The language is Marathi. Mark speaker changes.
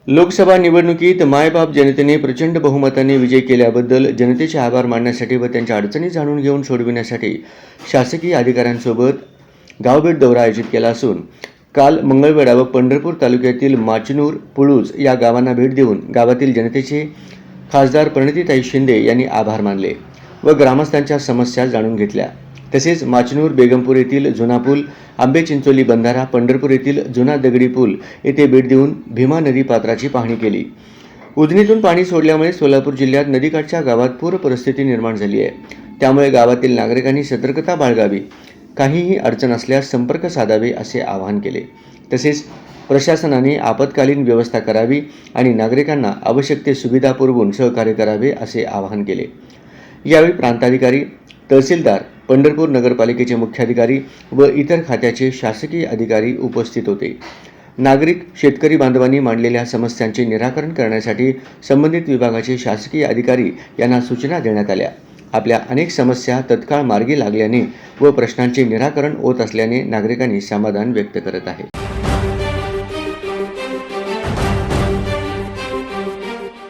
Speaker 1: लोकसभा निवडणुकीत मायबाप जनतेने प्रचंड बहुमताने विजय केल्याबद्दल जनतेचे आभार मानण्यासाठी व त्यांच्या अडचणी जाणून घेऊन सोडविण्यासाठी शासकीय अधिकाऱ्यांसोबत गावभेट दौरा आयोजित केला असून काल मंगळवेढा व पंढरपूर तालुक्यातील माचनूर पुळूज या गावांना भेट देऊन गावातील जनतेचे खासदार प्रणितीताई शिंदे यांनी आभार मानले व ग्रामस्थांच्या समस्या जाणून घेतल्या। तसेच माचनूर बेगमपूर येथील जुना पूल, आंबे चिंचोली बंधारा, पंढरपूर येथील जुना दगडी पूल येथे भेट देऊन भीमा नदी पात्राची पाहणी केली। उजनीतून पाणी सोडल्यामुळे सोलापूर जिल्ह्यात नदीकाठच्या गावात पूर परिस्थिती निर्माण झाली आहे, त्यामुळे गावातील नागरिकांनी सतर्कता बाळगावी, काहीही अडचण असल्यास संपर्क साधावे असे आवाहन केले। तसेच प्रशासनाने आपत्कालीन व्यवस्था करावी आणि नागरिकांना आवश्यक ते सुविधा पुरवून सहकार्य करावे असे आवाहन केले। यावेळी प्रांताधिकारी, तहसीलदार, पंढरपूर नगरपालिकेचे मुख्याधिकारी व इतर खात्याचे शासकीय अधिकारी उपस्थित होते। नागरिक, शेतकरी बांधवांनी मांडलेल्या समस्यांचे निराकरण करण्यासाठी संबंधित विभागाचे शासकीय अधिकारी यांना सूचना देण्यात आल्या। आपल्या अनेक समस्या तत्काळ मार्गी लागल्याने व प्रश्नांचे निराकरण होत असल्याने नागरिकांनी समाधान व्यक्त करत आहेत।